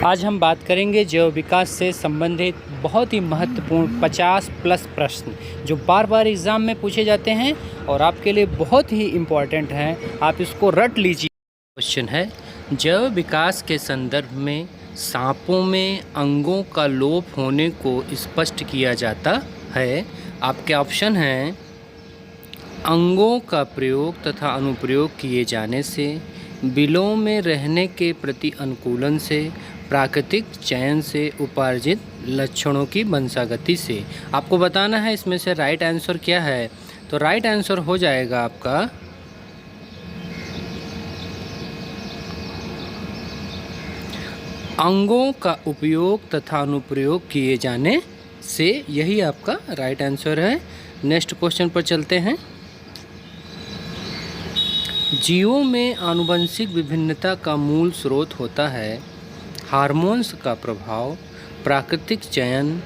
आज हम बात करेंगे जैव विकास से संबंधित बहुत ही महत्वपूर्ण 50+ प्रश्न जो बार बार एग्ज़ाम में पूछे जाते हैं और आपके लिए बहुत ही इम्पॉर्टेंट हैं। आप इसको रट लीजिए। क्वेश्चन है, जैव विकास के संदर्भ में सांपों में अंगों का लोप होने को स्पष्ट किया जाता है। आपके ऑप्शन हैं अंगों का प्रयोग तथा अनुप्रयोग किए जाने से, बिलों में रहने के प्रति अनुकूलन से, प्राकृतिक चयन से, उपार्जित लक्षणों की वंशागति से। आपको बताना है इसमें से राइट आंसर क्या है। तो राइट आंसर हो जाएगा आपका अंगों का उपयोग तथा अनुप्रयोग किए जाने से। यही आपका राइट आंसर है। नेक्स्ट क्वेश्चन पर चलते हैं। जीवों में आनुवंशिक विभिन्नता का मूल स्रोत होता है हार्मोन्स का प्रभाव, प्राकृतिक चयन,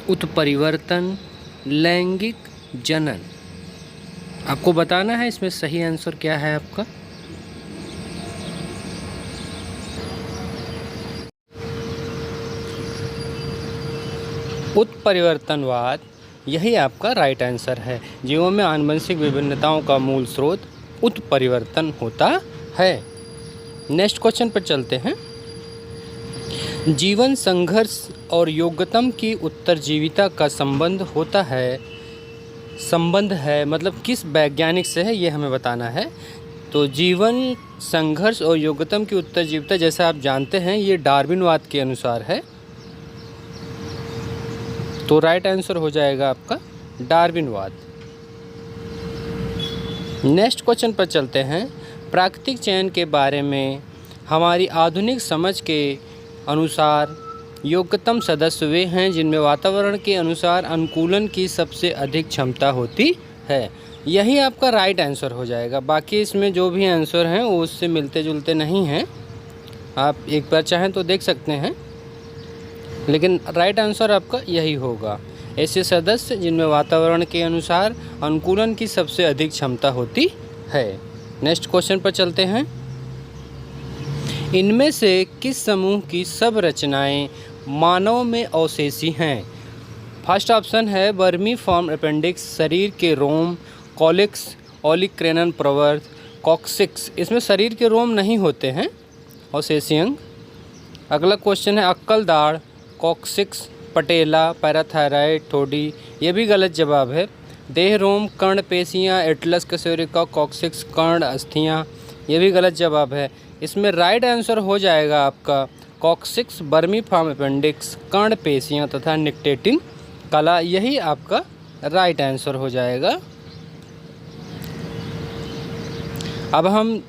उत्परिवर्तन, लैंगिक जनन। आपको बताना है इसमें सही आंसर क्या है आपका। उत्परिवर्तनवाद, यही आपका राइट आंसर है। जीवों में आनुवंशिक विभिन्नताओं का मूल स्रोत उत्परिवर्तन होता है। नेक्स्ट क्वेश्चन पर चलते हैं। जीवन संघर्ष और योग्यतम की उत्तरजीविता का संबंध है मतलब किस वैज्ञानिक से है ये हमें बताना है। तो जीवन संघर्ष और योग्यतम की उत्तरजीविता, जैसा आप जानते हैं, ये डार्विनवाद के अनुसार है। तो राइट आंसर हो जाएगा आपका डार्विनवाद। नेक्स्ट क्वेश्चन पर चलते हैं। प्राकृतिक चयन के बारे में हमारी आधुनिक समझ के अनुसार योग्यतम सदस्य वे हैं जिनमें वातावरण के अनुसार अनुकूलन की सबसे अधिक क्षमता होती है। यही आपका राइट आंसर हो जाएगा। बाकी इसमें जो भी आंसर हैं वो उससे मिलते जुलते नहीं हैं। आप एक बार चाहें तो देख सकते हैं, लेकिन राइट आंसर आपका यही होगा। ऐसे सदस्य जिनमें वातावरण के अनुसार अनुकूलन की सबसे अधिक क्षमता होती है। नेक्स्ट क्वेश्चन पर चलते हैं। इनमें से किस समूह की सब रचनाएं मानव में अवशेषी हैं। फर्स्ट ऑप्शन है वर्मीफॉर्म अपेंडिक्स, शरीर के रोम, कॉलिक्स, ओलिक्रेनन प्रवर्त, कॉक्सिक्स। इसमें शरीर के रोम नहीं होते हैं अवशेषी अंग। अगला क्वेश्चन है अक्कल दाढ़, कॉक्सिक्स, पटेला, पैराथायराइड, ठोडी। ये भी गलत जवाब है। देह रोम, कर्ण पेशियाँ, एटलस कशेरुका, कॉक्सिक्स, कर्ण अस्थियाँ। ये भी गलत जवाब है। इसमें राइट आंसर हो जाएगा आपका कॉक्सिक्स, वर्मीफॉर्म अपेंडिक्स, कर्ण पेशियाँ तथा निक्टेटिन कला। यही आपका राइट आंसर हो जाएगा। अब हम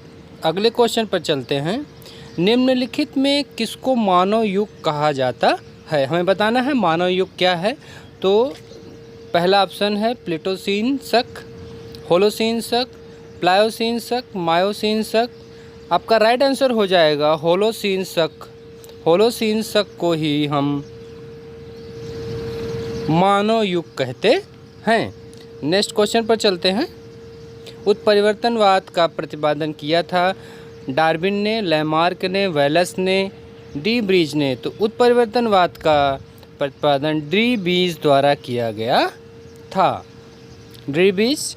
अगले क्वेश्चन पर चलते हैं। निम्नलिखित में किसको मानव युग कहा जाता है। हमें बताना है मानव युग क्या है। तो पहला ऑप्शन है प्लेटोसीन शक, होलोसीन शक, प्लायोसीन शक, मायोसीन शक। आपका राइट आंसर हो जाएगा होलोसीन शक। होलोसीन शक को ही हम मानव युग कहते हैं। नेक्स्ट क्वेश्चन पर चलते हैं। उत्परिवर्तनवाद का प्रतिपादन किया था डार्विन ने, लैमार्क ने, वेलस ने, डी ब्रीज ने। तो उत्परिवर्तनवाद का प्रतिपादन डी ब्रीज द्वारा किया गया था। De Vries.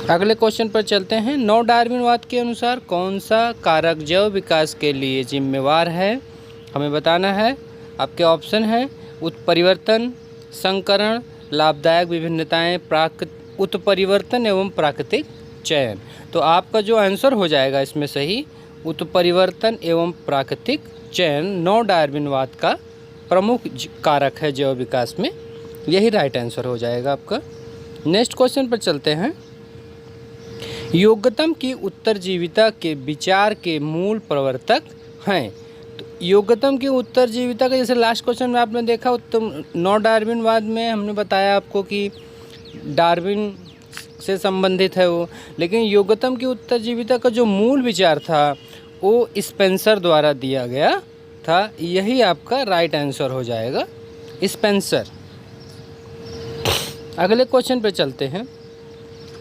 अगले क्वेश्चन पर चलते हैं। नव डार्विनवाद के अनुसार कौन सा कारक जैव विकास के लिए जिम्मेवार है। हमें बताना है। आपके ऑप्शन हैं उत्परिवर्तन, संकरण, लाभदायक विभिन्नताएं, उत्परिवर्तन एवं प्राकृतिक चयन। तो आपका जो आंसर हो जाएगा इसमें सही उत्परिवर्तन एवं प्राकृतिक चयन नव डार्विनवाद का प्रमुख कारक है जैव विकास में। यही राइट आंसर हो जाएगा आपका। नेक्स्ट क्वेश्चन पर चलते हैं। योग्यतम की उत्तरजीविता के विचार के मूल प्रवर्तक हैं। तो योग्यतम की उत्तरजीविता का, जैसे लास्ट क्वेश्चन में आपने देखा, नव डार्विनवाद में हमने बताया आपको कि डार्विन से संबंधित है वो, लेकिन योग्यतम की उत्तरजीविता का जो मूल विचार था वो स्पेंसर द्वारा दिया गया था। यही आपका राइट आंसर हो जाएगा स्पेंसर। अगले क्वेश्चन पे चलते हैं।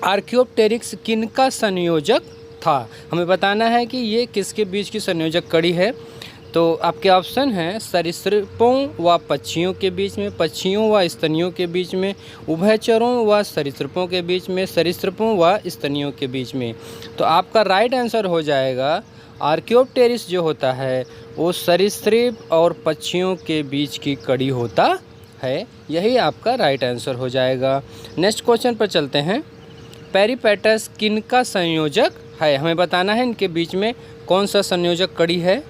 आर्कियोप्टेरिक्स किनका संयोजक था। हमें बताना है कि ये किसके बीच की संयोजक कड़ी है। तो आपके ऑप्शन हैं सरीसृपों व पक्षियों के बीच में, पक्षियों व स्तनियों के बीच में, उभयचरों व सरीसृपों के बीच में, सरीसृपों व स्तनियों के बीच में। तो आपका राइट आंसर हो जाएगा आर्कियोप्टेरिस जो होता है वो सरीसृप और पक्षियों के बीच की कड़ी होता है। यही आपका राइट आंसर हो जाएगा। नेक्स्ट क्वेश्चन पर चलते हैं। पेरिपेटस किनका संयोजक है? हमें बताना है इनके बीच में कौन सा संयोजक कड़ी है।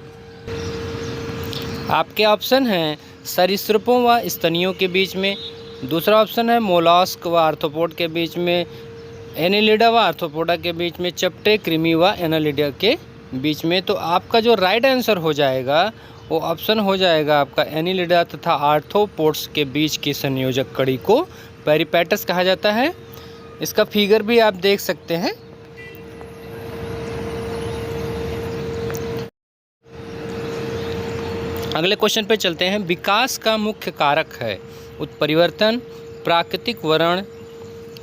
आपके ऑप्शन हैं सरीसृपों व स्तनियों के बीच में, दूसरा ऑप्शन है मोलस्क व आर्थ्रोपोड के बीच में, एनिलिडा व आर्थ्रोपोडा के बीच में, चपटे कृमि व एनालिडा के बीच में। तो आपका जो राइट आंसर हो जाएगा वो ऑप्शन हो जाएगा आपका एनिलिडा तथा आर्थ्रोपोड्स के बीच की संयोजक कड़ी को पेरिपेटस कहा जाता है। इसका फिगर भी आप देख सकते हैं। अगले क्वेश्चन पे चलते हैं। विकास का मुख्य कारक है उत्परिवर्तन, प्राकृतिक वर्ण,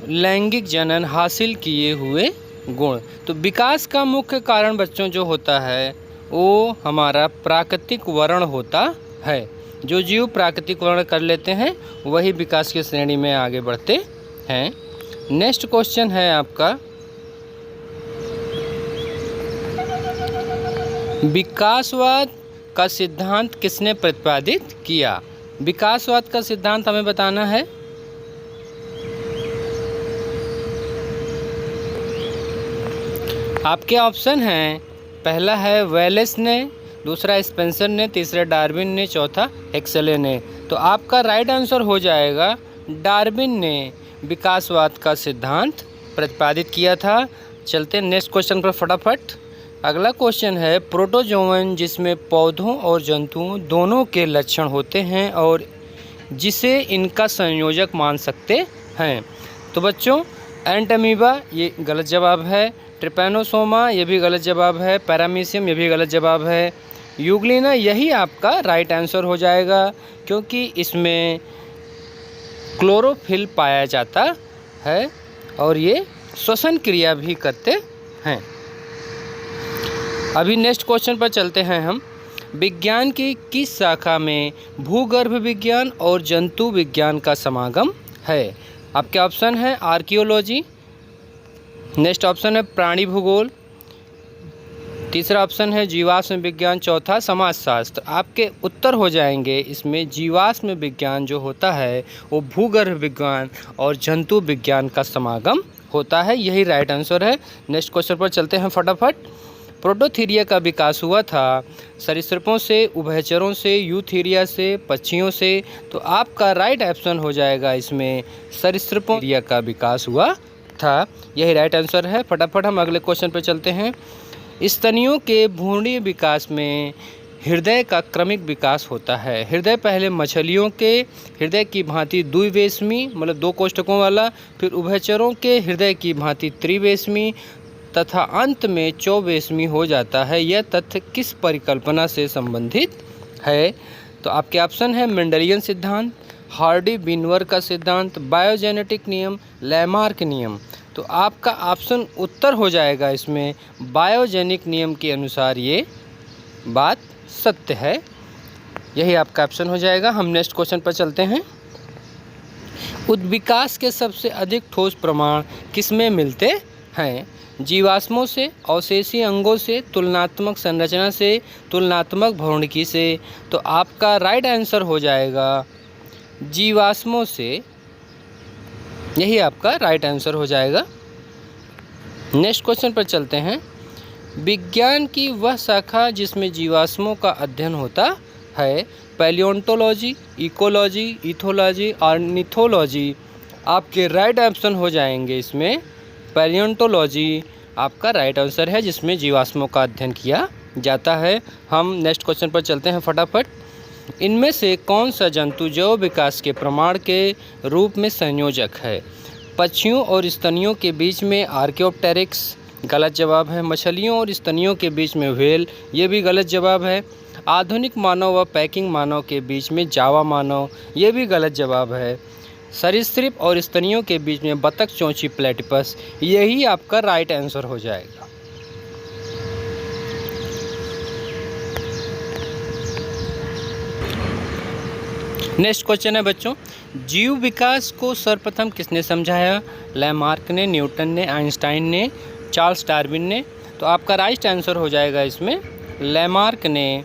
लैंगिक जनन, हासिल किए हुए गुण। तो विकास का मुख्य कारण बच्चों जो होता है वो हमारा प्राकृतिक वर्ण होता है। जो जीव प्राकृतिक वर्ण कर लेते हैं वही विकास की श्रेणी में आगे बढ़ते हैं। नेक्स्ट क्वेश्चन है आपका विकासवाद का सिद्धांत किसने प्रतिपादित किया? विकासवाद का सिद्धांत हमें बताना है। आपके ऑप्शन हैं, पहला है वेलेस ने, दूसरा स्पेंसर ने, तीसरा डार्विन ने, चौथा एक्सले ने। तो आपका राइट आंसर हो जाएगा डार्विन ने विकासवाद का सिद्धांत प्रतिपादित किया था। चलते नेक्स्ट क्वेश्चन पर फटाफट। अगला क्वेश्चन है प्रोटोजोवन जिसमें पौधों और जंतुओं दोनों के लक्षण होते हैं और जिसे इनका संयोजक मान सकते हैं। तो बच्चों एंटमीबा ये गलत जवाब है, ट्रिपैनोसोमा ये भी गलत जवाब है, पैरामीशियम ये भी गलत जवाब है, यूग्लिना यही आपका राइट आंसर हो जाएगा क्योंकि इसमें क्लोरोफिल पाया जाता है और ये श्वसन क्रिया भी करते हैं। अभी नेक्स्ट क्वेश्चन पर चलते हैं हम। विज्ञान की किस शाखा में भूगर्भ विज्ञान और जंतु विज्ञान का समागम है? आपके ऑप्शन है आर्कियोलॉजी, नेक्स्ट ऑप्शन है प्राणी भूगोल, तीसरा ऑप्शन है जीवाश्म विज्ञान, चौथा समाजशास्त्र। आपके उत्तर हो जाएंगे इसमें जीवाश्म विज्ञान जो होता है वो भूगर्भ विज्ञान और जंतु विज्ञान का समागम होता है। यही राइट आंसर है। नेक्स्ट क्वेश्चन पर चलते हैं फटाफट। प्रोटोथीरिया का विकास हुआ था सरीसृपों से, उभयचरों से, यूथीरिया से, पक्षियों से। तो आपका राइट ऑप्शन हो जाएगा इसमें सरीसृपों का विकास हुआ था। यही राइट आंसर है। फटाफट हम अगले क्वेश्चन पर चलते हैं। स्तनियों के भ्रूणीय विकास में हृदय का क्रमिक विकास होता है। हृदय पहले मछलियों के हृदय की भांति द्विवेशमी मतलब 2 कोष्ठकों वाला, फिर उभयचरों के हृदय की भांति त्रिवेशमी तथा अंत में चौवेशमी हो जाता है। यह तथ्य किस परिकल्पना से संबंधित है? तो आपके ऑप्शन है मेंडलियन सिद्धांत, हार्डी बिनवर का सिद्धांत, बायोजेनेटिक नियम, लैमार्क नियम। तो आपका ऑप्शन उत्तर हो जाएगा इसमें बायोजेनिक नियम के अनुसार ये बात सत्य है। यही आपका ऑप्शन हो जाएगा। हम नेक्स्ट क्वेश्चन पर चलते हैं। उद्विकास के सबसे अधिक ठोस प्रमाण किसमें मिलते हैं? जीवाश्मों से, अवशेषीय अंगों से, तुलनात्मक संरचना से, तुलनात्मक भौतिकी से। तो आपका राइट आंसर हो जाएगा जीवाश्मों से। यही आपका राइट आंसर हो जाएगा। नेक्स्ट क्वेश्चन पर चलते हैं। विज्ञान की वह शाखा जिसमें जीवाश्मों का अध्ययन होता है पैलियोंटोलॉजी, इकोलॉजी, इथोलॉजी, ऑर्निथोलॉजी। आपके राइट ऑप्शन हो जाएंगे इसमें पैलियोंटोलॉजी आपका राइट आंसर है जिसमें जीवाश्मों का अध्ययन किया जाता है। हम नेक्स्ट क्वेश्चन पर चलते हैं फटाफट। इनमें से कौन सा जंतु जैव विकास के प्रमाण के रूप में संयोजक है? पक्षियों और स्तनियों के बीच में आर्कियोप्टेरिक्स गलत जवाब है। मछलियों और स्तनियों के बीच में व्हेल ये भी गलत जवाब है। आधुनिक मानव व पैकिंग मानव के बीच में जावा मानव ये भी गलत जवाब है। सरीसृप और स्तनियों के बीच में बतख चोंची प्लेटिपस यही आपका राइट आंसर हो जाएगा। नेक्स्ट क्वेश्चन है बच्चों, जीव विकास को सर्वप्रथम किसने समझाया? लैमार्क ने, न्यूटन ने, आइंस्टाइन ने, चार्ल्स डार्विन ने। तो आपका राइट आंसर हो जाएगा इसमें लैमार्क ने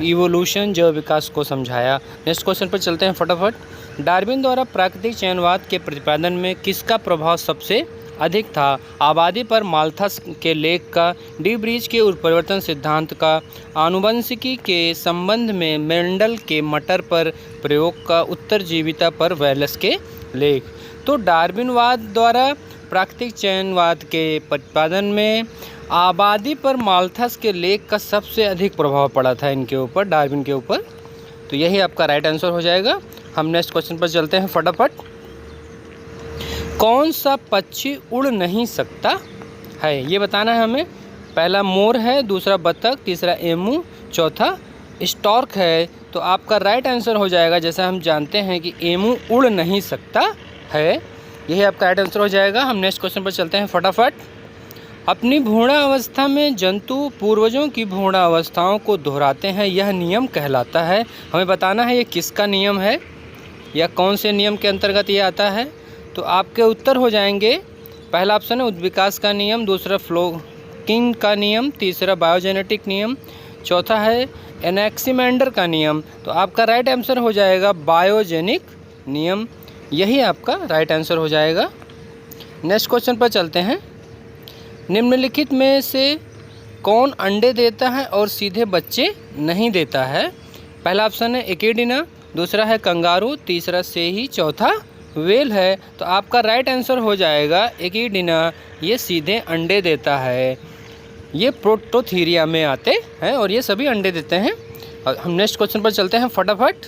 इवोल्यूशन जैव विकास को समझाया। नेक्स्ट क्वेश्चन पर चलते हैं फटाफट। डार्विन द्वारा प्राकृतिक चयनवाद के प्रतिपादन में किसका प्रभाव सबसे अधिक था? आबादी पर माल्थस के लेख का, डी ब्रीज के उत्परिवर्तन सिद्धांत का, आनुवंशिकी के संबंध में मेंडल के मटर पर प्रयोग का, उत्तरजीविता पर वेलस के लेख। तो डार्विनवाद द्वारा प्राकृतिक चयनवाद के प्रतिपादन में आबादी पर माल्थस के लेख का सबसे अधिक प्रभाव पड़ा था इनके ऊपर, डार्विन के ऊपर। तो यही आपका राइट आंसर हो जाएगा। हम नेक्स्ट क्वेश्चन पर चलते हैं फटाफट। कौन सा पक्षी उड़ नहीं सकता है, ये बताना है हमें। पहला मोर है, दूसरा बतख, तीसरा एमू, चौथा स्टॉर्क है। तो आपका राइट आंसर हो जाएगा, जैसा हम जानते हैं कि एमू उड़ नहीं सकता है, यही आपका राइट आंसर हो जाएगा। हम नेक्स्ट क्वेश्चन पर चलते हैं फटाफट। अपनी भ्रूणावस्था में जंतु पूर्वजों की भ्रूणावस्थाओं को दोहराते हैं, यह नियम कहलाता है। हमें बताना है ये किसका नियम है या कौन से नियम के अंतर्गत ये आता है। तो आपके उत्तर हो जाएंगे, पहला ऑप्शन है उद्विकास का नियम, दूसरा फ्लोकिंग का नियम, तीसरा बायोजेनेटिक नियम, चौथा है एनेक्सिमेंडर का नियम। तो आपका राइट आंसर हो जाएगा बायोजेनिक नियम, यही आपका राइट आंसर हो जाएगा। नेक्स्ट क्वेश्चन पर चलते हैं। निम्नलिखित में से कौन अंडे देता है और सीधे बच्चे नहीं देता है? पहला ऑप्शन है एकिडिना, दूसरा है कंगारू, तीसरा सेही, चौथा वेल है। तो आपका राइट आंसर हो जाएगा एकिडिना, ये सीधे अंडे देता है। ये प्रोटोथीरिया में आते हैं और ये सभी अंडे देते हैं। और हम नेक्स्ट क्वेश्चन पर चलते हैं फटाफट।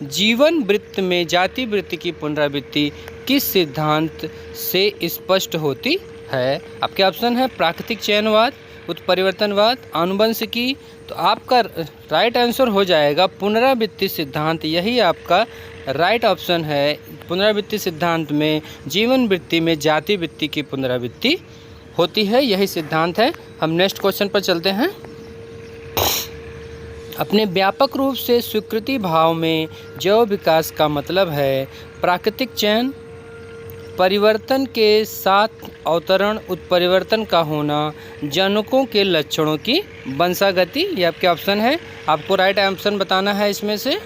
जीवन वृत्त में जाति वृत्ति की पुनरावृत्ति किस सिद्धांत से स्पष्ट होती है? आपके ऑप्शन है प्राकृतिक चयनवाद, उत्परिवर्तनवाद, आनुवंशिकी। तो आपका राइट आंसर हो जाएगा पुनरावृत्ति सिद्धांत, यही आपका राइट ऑप्शन है। पुनरावृत्ति सिद्धांत में जीवन वृत्ति में जाति वृत्ति की पुनरावृत्ति होती है, यही सिद्धांत है। हम नेक्स्ट क्वेश्चन पर चलते हैं। अपने व्यापक रूप से स्वीकृति भाव में जैव विकास का मतलब है प्राकृतिक चयन, परिवर्तन के साथ अवतरण, उत्परिवर्तन का होना, जनकों के लक्षणों की वंशागति। ये आपके ऑप्शन है, आपको राइट ऑप्शन बताना है इसमें से।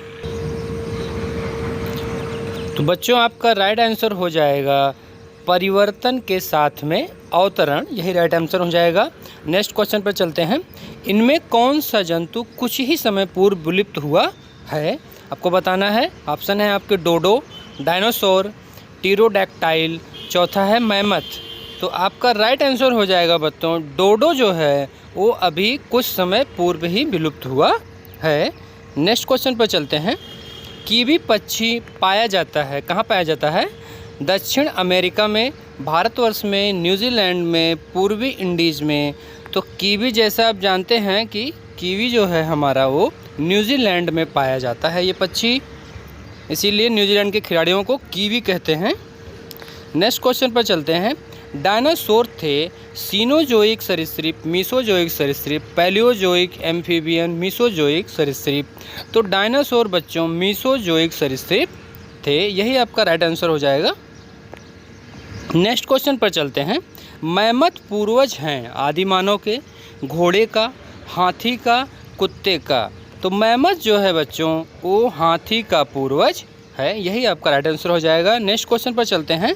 तो बच्चों आपका राइट आंसर हो जाएगा परिवर्तन के साथ में अवतरण, यही राइट आंसर हो जाएगा। नेक्स्ट क्वेश्चन पर चलते हैं। इनमें कौन सा जंतु कुछ ही समय पूर्व विलुप्त हुआ है? आपको बताना है। ऑप्शन है आपके डोडो, डायनासोर, टीरोडैक्टाइल, चौथा है मैमथ। तो आपका राइट आंसर हो जाएगा बच्चों डोडो जो है वो अभी कुछ समय पूर्व ही विलुप्त हुआ है। नेक्स्ट क्वेश्चन पर चलते हैं। कीवी पक्षी पाया जाता है, कहाँ पाया जाता है? दक्षिण अमेरिका में, भारतवर्ष में, न्यूजीलैंड में, पूर्वी इंडीज़ में। तो कीवी जैसा आप जानते हैं कि कीवी जो है हमारा वो न्यूजीलैंड में पाया जाता है ये पक्षी, इसीलिए न्यूजीलैंड के खिलाड़ियों को कीवी कहते हैं। नेक्स्ट क्वेश्चन पर चलते हैं। डायनासोर थे सीनोजोइक सरीसृप, मीसोजोइक सरीसृप, पैलियोजोइक एम्फीबियन, मीसोजोइक सरीसृप। तो डायनासोर बच्चों मीसोजोइक सरीसृप थे, यही आपका राइट आंसर हो जाएगा। नेक्स्ट क्वेश्चन पर चलते हैं। मैमथ पूर्वज हैं आदिमानव के, घोड़े का, हाथी का, कुत्ते का। तो मैमथ जो है बच्चों वो हाथी का पूर्वज है, यही आपका राइट आंसर हो जाएगा। नेक्स्ट क्वेश्चन पर चलते हैं।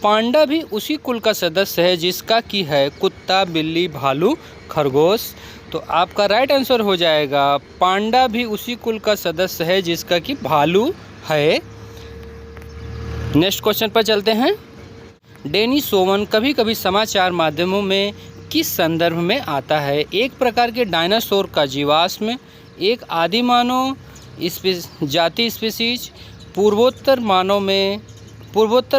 पांडा भी उसी कुल का सदस्य है जिसका कि है कुत्ता, बिल्ली, भालू, खरगोश। तो आपका राइट आंसर हो जाएगा पांडा भी उसी कुल का सदस्य है जिसका कि भालू है। नेक्स्ट क्वेश्चन पर चलते हैं। डेनिसोवन कभी कभी समाचार माध्यमों में किस संदर्भ में आता है? एक प्रकार के डायनासोर का जीवाश्म, एक आदि मानव जाति स्पीसीज, पूर्वोत्तर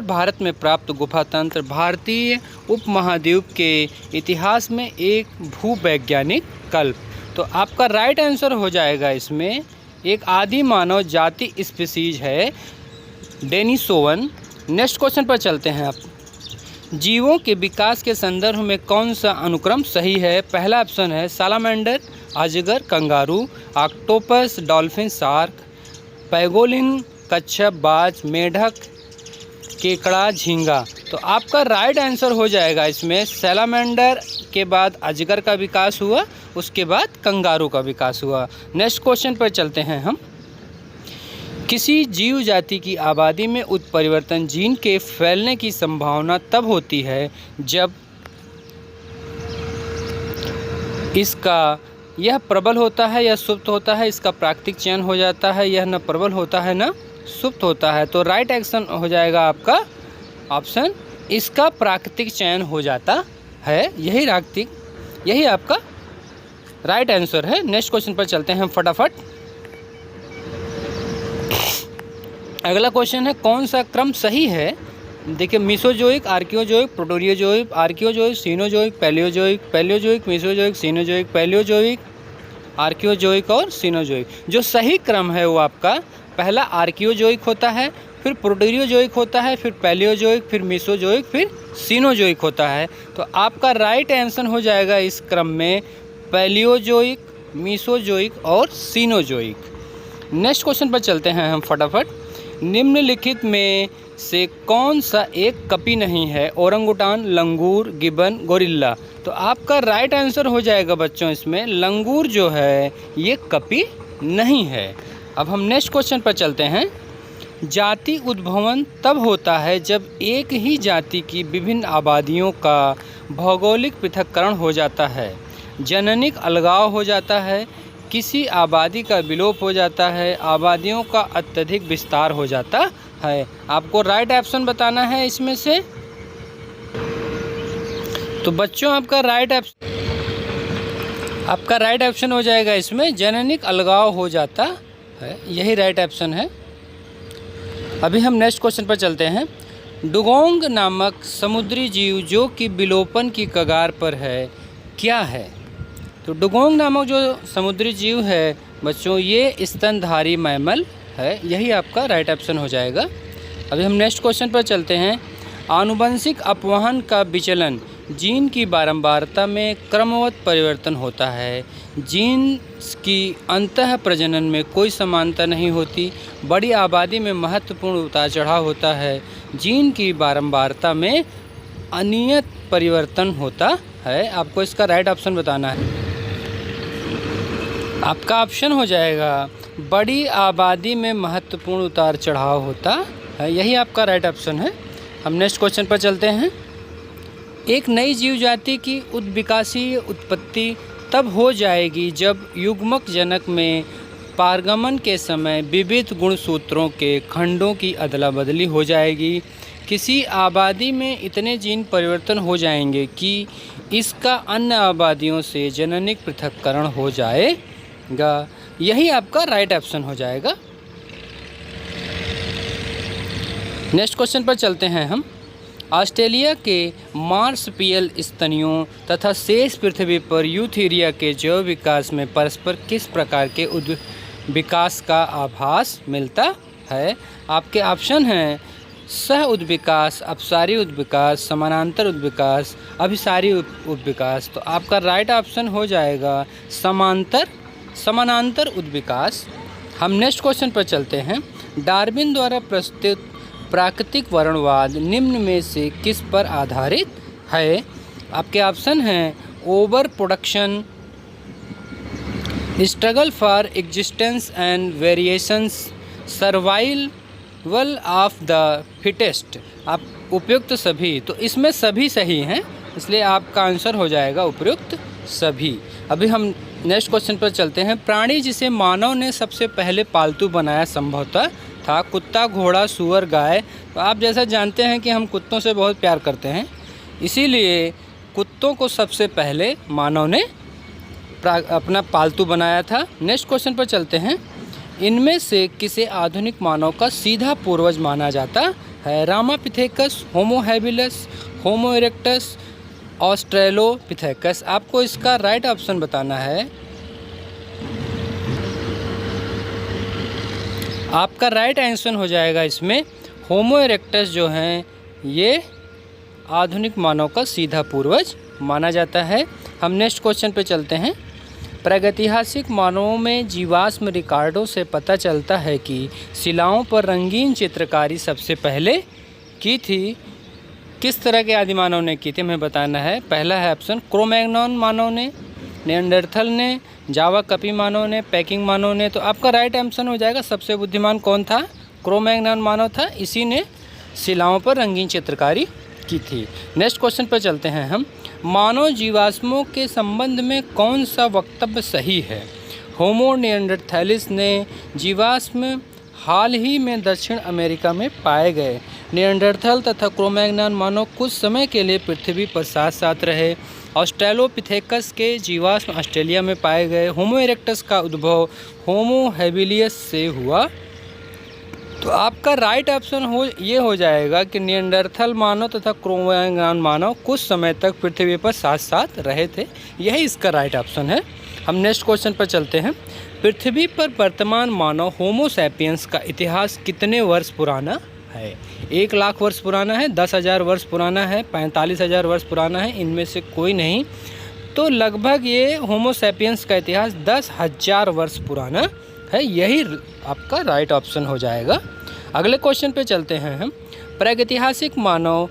भारत में प्राप्त गुफा तंत्र, भारतीय उपमहाद्वीप के इतिहास में एक भूवैज्ञानिक कल्प। तो आपका राइट आंसर हो जाएगा इसमें एक आदि मानव जाति स्पीसीज है डेनिसोवन। नेक्स्ट क्वेश्चन पर चलते हैं। आप जीवों के विकास के संदर्भ में कौन सा अनुक्रम सही है? पहला ऑप्शन है सालामेंडर, अजगर, कंगारू, ऑक्टोपस, डॉल्फिन, शार्क। पैगोलिन, कच्छप, बाज, मेढक, केकड़ा, झींगा। तो आपका राइट आंसर हो जाएगा इसमें सैलामेंडर के बाद अजगर का विकास हुआ, उसके बाद कंगारू का विकास हुआ। नेक्स्ट क्वेश्चन पर चलते हैं हम। किसी जीव जाति की आबादी में उत्परिवर्तन जीन के फैलने की संभावना तब होती है जब इसका यह प्रबल होता है या सुप्त होता है, इसका प्राकृतिक चयन हो जाता है, यह न प्रबल होता है न सुप्त होता है। तो राइट एक्शन हो जाएगा आपका ऑप्शन, इसका प्राकृतिक चयन हो जाता है। यही आपका राइट आंसर है। नेक्स्ट क्वेश्चन पर चलते हैं हम फटाफट। अगला क्वेश्चन है कौन सा क्रम सही है। देखिए Mesozoic, Archaeozoic, Proterozoic, Archaeozoic, Cenozoic, Palaeozoic, Palaeozoic, Mesozoic, Cenozoic, Palaeozoic, Archaeozoic और सीनोजोइक। जो सही क्रम है वो आपका पहला आर्कियोजोइक होता है, फिर प्रोटोरियोजोइक होता है, फिर पैलियोजोइक, फिर मीसोजोइक, फिर सीनोजोइक होता है। तो आपका राइट आंसर हो जाएगा इस क्रम में पैलियोजोइक, मीसोजोइक और सीनोजोइक। नेक्स्ट क्वेश्चन पर चलते हैं हम फटाफट। निम्नलिखित में से कौन सा एक कपी नहीं है। ओरंगुटान, लंगूर, गिबन, गोरिल्ला। तो आपका राइट आंसर हो जाएगा बच्चों इसमें लंगूर जो है ये कपी नहीं है। अब हम नेक्स्ट क्वेश्चन पर चलते हैं। जाति उद्भवन तब होता है जब एक ही जाति की विभिन्न आबादियों का भौगोलिक पृथक्करण हो जाता है, जननिक अलगाव हो जाता है, किसी आबादी का विलोप हो जाता है, आबादियों का अत्यधिक विस्तार हो जाता है। आपको राइट ऑप्शन बताना है इसमें से। तो बच्चों आपका राइट ऑप्शन हो जाएगा इसमें जननिक अलगाव हो जाता है, यही राइट ऑप्शन है। अभी हम नेक्स्ट क्वेश्चन पर चलते हैं। डुगोंग नामक समुद्री जीव जो कि विलोपन की कगार पर है क्या है। तो डुगोंग नामक जो समुद्री जीव है बच्चों ये स्तनधारी मैमल है, यही आपका राइट ऑप्शन हो जाएगा। अभी हम नेक्स्ट क्वेश्चन पर चलते हैं। आनुवंशिक अपवहन का विचलन जीन की बारंबारता में क्रमवत परिवर्तन होता है। जीन की अंतः प्रजनन में कोई समानता नहीं होती। बड़ी आबादी में महत्वपूर्ण उतार चढ़ाव होता है। जीन की बारंबारता में अनियत परिवर्तन होता है। आपको इसका राइट ऑप्शन बताना है। आपका ऑप्शन हो जाएगा बड़ी आबादी में महत्वपूर्ण उतार चढ़ाव होता है, यही आपका राइट ऑप्शन है। हम नेक्स्ट क्वेश्चन पर चलते हैं। एक नई जीव जाति की उद्विकासीय उत्पत्ति तब हो जाएगी जब युग्मक जनक में पारगमन के समय विविध गुणसूत्रों के खंडों की अदला बदली हो जाएगी। किसी आबादी में इतने जीन परिवर्तन हो जाएंगे कि इसका अन्य आबादियों से जननिक पृथक्करण हो जाएगा, यही आपका राइट ऑप्शन हो जाएगा। नेक्स्ट क्वेश्चन पर चलते हैं हम। ऑस्ट्रेलिया के मार्सपियल स्तनियों तथा शेष पृथ्वी पर यूथेरिया के जैव विकास में परस्पर किस प्रकार के विकास का आभास मिलता है। आपके ऑप्शन हैं सह उद्विकास, अपसारी उद्विकास, समानांतर उद्विकास, अभिसारी उद्विकास। तो आपका राइट ऑप्शन हो जाएगा समानांतर उद्विकास। हम नेक्स्ट क्वेश्चन पर चलते हैं। डार्विन द्वारा प्रस्तुत प्राकृतिक वर्णवाद निम्न में से किस पर आधारित है। आपके ऑप्शन हैं over production, struggle for existence and variations, survival of the fittest. आप उपयुक्त सभी, तो इसमें सभी सही हैं, इसलिए आपका आंसर हो जाएगा उपयुक्त सभी। अभी हम नेक्स्ट क्वेश्चन पर चलते हैं। प्राणी जिसे मानव ने सबसे पहले पालतू बनाया संभवतः था कुत्ता, घोड़ा, सूअर, गाय। तो आप जैसा जानते हैं कि हम कुत्तों से बहुत प्यार करते हैं, इसीलिए कुत्तों को सबसे पहले मानव ने अपना पालतू बनाया था। नेक्स्ट क्वेश्चन पर चलते हैं। इनमें से किसे आधुनिक मानव का सीधा पूर्वज माना जाता है। रामापिथेकस, होमो हैबिलस, होमो इरेक्टस, ऑस्ट्रेलोपिथेकस। आपको इसका राइट ऑप्शन बताना है। आपका राइट आंसर हो जाएगा इसमें होमो इरेक्टस जो हैं ये आधुनिक मानव का सीधा पूर्वज माना जाता है। हम नेक्स्ट क्वेश्चन पे चलते हैं। प्रागैतिहासिक मानवों में जीवाश्म रिकॉर्डों से पता चलता है कि शिलाओं पर रंगीन चित्रकारी सबसे पहले की थी। किस तरह के आदि मानव ने की थी हमें बताना है। पहला है ऑप्शन क्रो-मैग्नॉन मानव ने, निएंडरथल ने, जावा कपी मानव ने, पेकिंग मानव ने। तो आपका राइट आंसर हो जाएगा सबसे बुद्धिमान कौन था? क्रो-मैग्नॉन मानव था, इसी ने शिलाओं पर रंगीन चित्रकारी की थी। नेक्स्ट क्वेश्चन पर चलते हैं हम। मानव जीवाश्मों के संबंध में कौन सा वक्तव्य सही है? होमो निएंडरथैलिस ने जीवाश्म हाल ही में दक्षिण अमेरिका में पाए गए। निएंडरथल तथा क्रो-मैग्नॉन मानव कुछ समय के लिए पृथ्वी पर साथ साथ रहे। ऑस्ट्रेलोपिथेकस के जीवाश्म ऑस्ट्रेलिया में पाए गए। होमो इरेक्टस का उद्भव होमो हैबिलियस से हुआ। तो आपका राइट ऑप्शन हो जाएगा कि निएंडरथल मानव तथा क्रो-मैग्नॉन मानव कुछ समय तक पृथ्वी पर साथ साथ रहे थे। यही इसका राइट ऑप्शन है। हम नेक्स्ट क्वेश्चन पर चलते हैं। पृथ्वी पर वर्तमान मानव होमो सैपियंस का इतिहास कितने वर्ष पुराना है? 1 लाख वर्ष पुराना है, 10,000 वर्ष पुराना है, 45,000 वर्ष पुराना है, इनमें से कोई नहीं। तो लगभग ये होमो सैपियंस का इतिहास 10,000 वर्ष पुराना है। यही आपका राइट ऑप्शन हो जाएगा। अगले क्वेश्चन पे चलते हैं हम। प्रागैतिहासिक मानव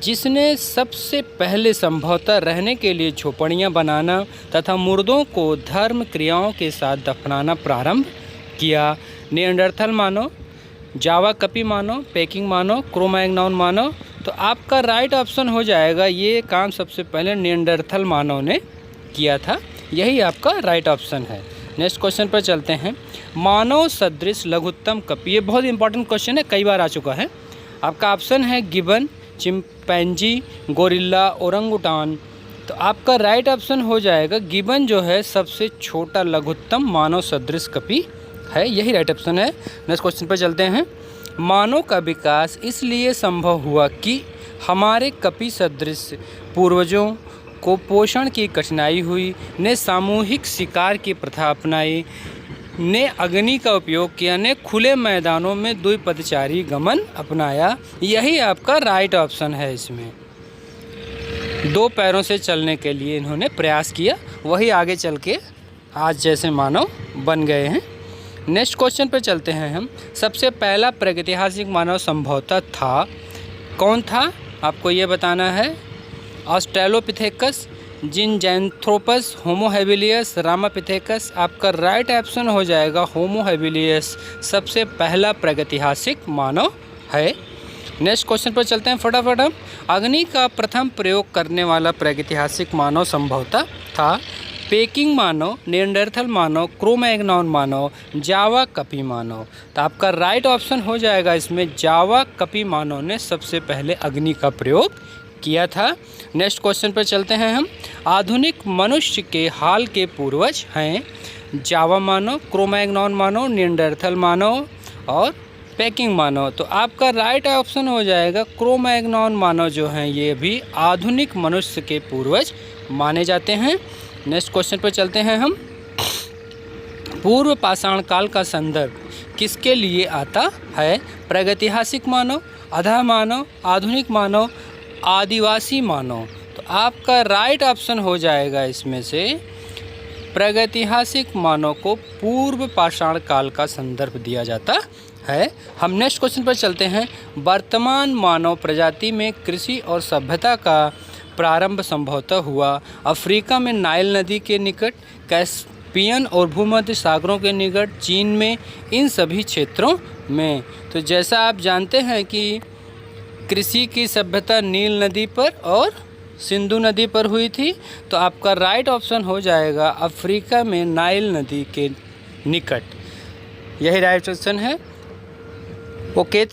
जिसने सबसे पहले संभवतः रहने के लिए झोपड़ियाँ बनाना तथा मुर्दों को धर्म क्रियाओं के साथ दफनाना प्रारंभ किया। निएंडरथल मानव, जावा कपी मानव, पेकिंग मानव, क्रो-मैग्नॉन मानव। तो आपका राइट ऑप्शन हो जाएगा ये काम सबसे पहले निएंडरथल मानव ने किया था। यही आपका राइट ऑप्शन है। नेक्स्ट क्वेश्चन पर चलते हैं। मानव सदृश लघुत्तम कपी, ये बहुत इंपॉर्टेंट क्वेश्चन है, कई बार आ चुका है। आपका ऑप्शन है गिबन, चिंपैंजी, गोरिल्ला, ओरंगुटान। तो आपका राइट ऑप्शन हो जाएगा गिबन जो है सबसे छोटा लघुत्तम मानव सदृश कपी है। यही राइट ऑप्शन है। नेक्स्ट क्वेश्चन पर चलते हैं। मानव का विकास इसलिए संभव हुआ कि हमारे कपी सदृश पूर्वजों को पोषण की कठिनाई हुई, ने सामूहिक शिकार की प्रथा अपनाई, ने अग्नि का उपयोग किया, ने खुले मैदानों में द्विपदचारी गमन अपनाया। यही आपका राइट ऑप्शन है। इसमें 2 पैरों से चलने के लिए इन्होंने प्रयास किया, वही आगे चल के आज जैसे मानव बन गए हैं। नेक्स्ट क्वेश्चन पर चलते हैं हम। सबसे पहला प्रागैतिहासिक मानव संभवतः था, कौन था आपको ये बताना है। ऑस्ट्रेलोपिथेकस, जिनजैंथ्रोपस, होमो हैबिलियस, रामापिथेकस। आपका राइट ऑप्शन हो जाएगा होमो हैबिलियस सबसे पहला प्रागैतिहासिक मानव है। नेक्स्ट क्वेश्चन पर चलते हैं फटाफट हम। अग्नि का प्रथम प्रयोग करने वाला प्रागैतिहासिक मानव संभवतः था पेकिंग मानव, निएंडरथल मानव, क्रो-मैग्नॉन मानव, जावा कपी मानव। तो आपका राइट ऑप्शन हो जाएगा इसमें जावा कपी मानव ने सबसे पहले अग्नि का प्रयोग किया था। नेक्स्ट क्वेश्चन पर चलते हैं हम। आधुनिक मनुष्य के हाल के पूर्वज हैं जावा मानव, क्रो-मैग्नॉन मानव, निएंडरथल मानव और पेकिंग मानव। तो आपका राइट ऑप्शन हो जाएगा क्रो-मैग्नॉन मानव जो हैं ये भी आधुनिक मनुष्य के पूर्वज माने जाते हैं। नेक्स्ट क्वेश्चन पर चलते हैं हम। पूर्व पाषाण काल का संदर्भ किसके लिए आता है? प्रागैतिहासिक मानव, अधा मानव, आधुनिक मानव, आदिवासी मानव। तो आपका राइट ऑप्शन हो जाएगा इसमें से प्रागैतिहासिक मानव को पूर्व पाषाण काल का संदर्भ दिया जाता है। हम नेक्स्ट क्वेश्चन पर चलते हैं। वर्तमान मानव प्रजाति में कृषि और सभ्यता का प्रारंभ संभवतः हुआ अफ्रीका में नाइल नदी के निकट, कैस्पियन और भूमध्य सागरों के निकट, चीन में, इन सभी क्षेत्रों में। तो जैसा आप जानते हैं कि कृषि की सभ्यता नील नदी पर और सिंधु नदी पर हुई थी। तो आपका राइट ऑप्शन हो जाएगा अफ्रीका में नाइल नदी के निकट। यही राइट ऑप्शन है। ओके।